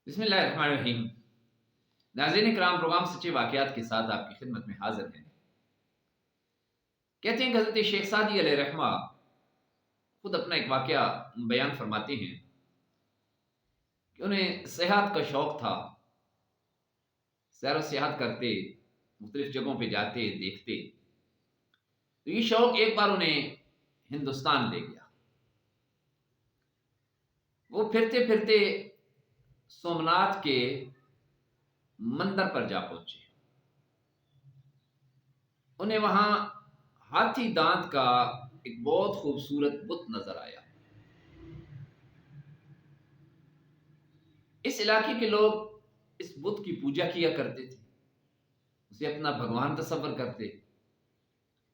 بسم اللہ الرحمن الرحیم۔ ناظرین کرام، پروگرام سچے واقعات کے ساتھ آپ کی خدمت میں حاضر ہیں۔ کہتے ہیں کہ حضرت شیخ سعدی علیہ رحمہ خود اپنا ایک واقعہ بیان فرماتے ہیں کہ انہیں سیاحت کا شوق تھا، سیر و سیاحت کرتے، مختلف جگہوں پہ جاتے دیکھتے، تو یہ شوق ایک بار انہیں ہندوستان لے گیا۔ وہ پھرتے پھرتے سومناتھ کے مندر پر جا پہنچے۔ انہیں وہاں ہاتھی دانت کا ایک بہت خوبصورت بت نظر آیا۔ اس علاقے کے لوگ اس بت کی پوجا کیا کرتے تھے، اسے اپنا بھگوان تصور کرتے،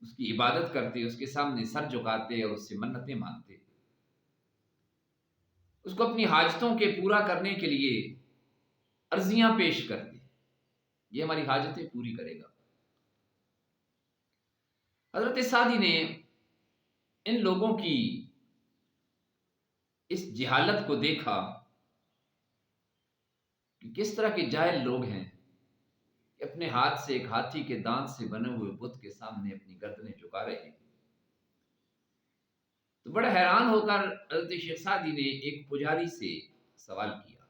اس کی عبادت کرتے، اس کے سامنے سر جھکاتے اور اس سے منتیں مانگتے، اس کو اپنی حاجتوں کے پورا کرنے کے لیے عرضیاں پیش کرتے، یہ ہماری حاجتیں پوری کرے گا۔ حضرت سعدی نے ان لوگوں کی اس جہالت کو دیکھا کہ کس طرح کے جاہل لوگ ہیں کہ اپنے ہاتھ سے ایک ہاتھی کے دانت سے بنے ہوئے بت کے سامنے اپنی گردنیں جھکا رہے ہیں۔ تو بڑا حیران ہو کر حضرت شیخ سعدی نے ایک پجاری سے سوال کیا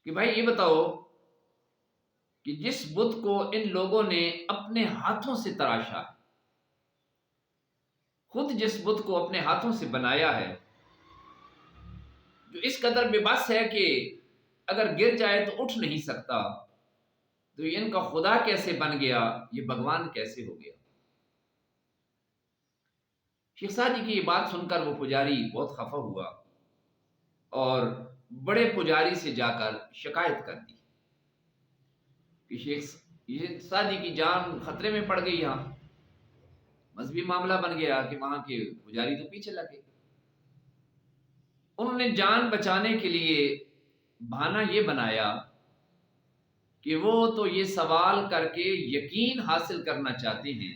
کہ بھائی یہ بتاؤ کہ جس بت کو ان لوگوں نے اپنے ہاتھوں سے تراشا ہے، خود جس بت کو اپنے ہاتھوں سے بنایا ہے، جو اس قدر بے بس ہے کہ اگر گر جائے تو اٹھ نہیں سکتا، تو ان کا خدا کیسے بن گیا، یہ بھگوان کیسے ہو گیا؟ شیخ سعدی کی یہ بات سن کر وہ پجاری بہت خفا ہوا اور بڑے پجاری سے جا کر شکایت کر دی کہ شیخ سعدی کی جان خطرے میں پڑ گئی، یہاں مذہبی معاملہ بن گیا کہ وہاں کے پجاری تو پیچھے لگے۔ انہوں نے جان بچانے کے لیے بہانہ یہ بنایا کہ وہ تو یہ سوال کر کے یقین حاصل کرنا چاہتے ہیں،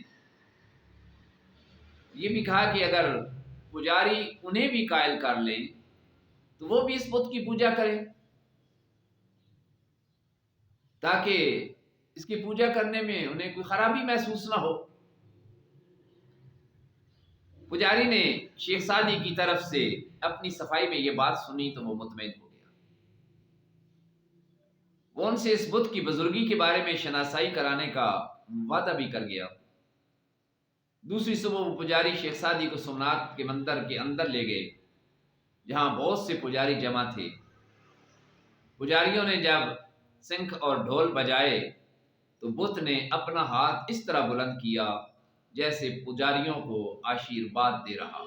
یہ بھی کہا کہ اگر پجاری انہیں بھی قائل کر لیں تو وہ بھی اس بت کی پوجا کریں تاکہ اس کی پوجا کرنے میں انہیں کوئی خرابی محسوس نہ ہو۔ پجاری نے شیخ سعدی کی طرف سے اپنی صفائی میں یہ بات سنی تو وہ مطمئن ہو گیا۔ وہ ان سے اس بت کی بزرگی کے بارے میں شناسائی کرانے کا وعدہ بھی کر گیا۔ دوسری صبح وہ پجاری شیخ سعدی کو سومناتھ کے مندر کے اندر لے گئے، جہاں بہت سے پجاری جمع تھے۔ پجاریوں نے جب سنکھ اور ڈھول بجائے تو بت نے اپنا ہاتھ اس طرح بلند کیا جیسے پجاریوں کو آشیرواد دے رہا۔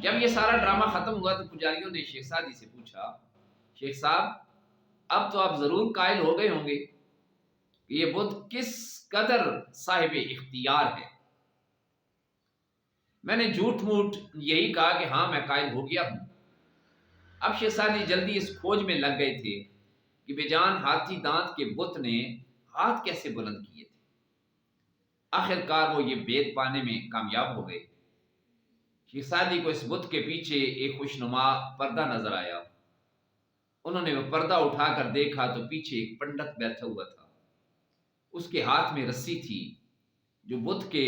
جب یہ سارا ڈرامہ ختم ہوا تو پجاریوں نے شیخ سعدی سے پوچھا، شیخ صاحب اب تو آپ ضرور قائل ہو گئے ہوں گے کہ یہ بت کس قدر صاحب اختیار ہے۔ میں نے جھوٹ موٹ یہی کہا کہ ہاں میں قائل ہو گیا ہوں۔ اب شیخ سعدی جلدی اس کھوج میں لگ گئے تھے کہ بے جان ہاتھی دانت کے بت نے ہاتھ کیسے بلند کیے تھے۔ آخر کار وہ یہ بید پانے میں کامیاب ہو گئے۔ شیخ سعدی کو اس بت کے پیچھے ایک خوشنما پردہ نظر آیا۔ انہوں نے وہ پردہ اٹھا کر دیکھا تو پیچھے ایک پنڈت بیٹھا ہوا تھا، اس کے ہاتھ میں رسی تھی جو بت کے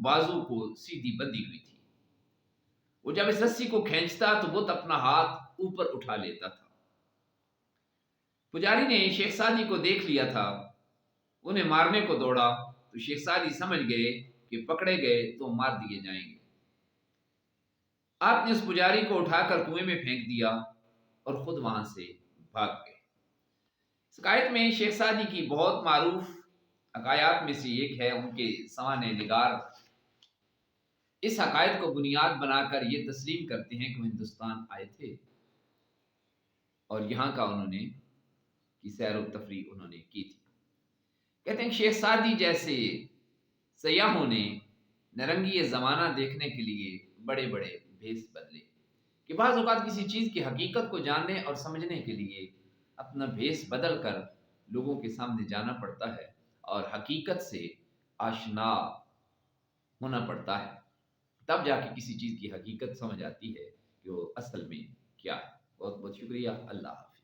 بازو کو سیدھی بندھی ہوئی تھی۔ وہ جب اس رسی کو کھینچتا تو بت اپنا ہاتھ اوپر اٹھا لیتا تھا۔ پجاری نے شیخ سعدی کو دیکھ لیا تھا، انہیں مارنے کو دوڑا تو شیخ سعدی سمجھ گئے کہ پکڑے گئے تو مار دیے جائیں گے۔ آپ نے اس پجاری کو اٹھا کر کنویں میں پھینک دیا اور خود وہاں سے بھاگ گئے۔ اس حکایت میں شیخ سعدی کی بہت معروف حکایات میں سے ایک ہے۔ ان کے سوانح نگار اس حکایت کو بنیاد بنا کر یہ تسلیم کرتے ہیں کہ وہ ہندوستان آئے تھے اور یہاں کا انہوں نے کی سیر و تفریح انہوں نے کی تھی۔ کہتے ہیں کہ شیخ سعدی جیسے سیاحوں نے نرنگی زمانہ دیکھنے کے لیے بڑے بڑے بھیس بدلے کہ بعض اوقات کسی چیز کی حقیقت کو جاننے اور سمجھنے کے لیے اپنا بھیس بدل کر لوگوں کے سامنے جانا پڑتا ہے اور حقیقت سے آشنا ہونا پڑتا ہے، تب جا کے کسی چیز کی حقیقت سمجھ آتی ہے کہ وہ اصل میں کیا ہے۔ بہت بہت شکریہ، اللہ حافظ۔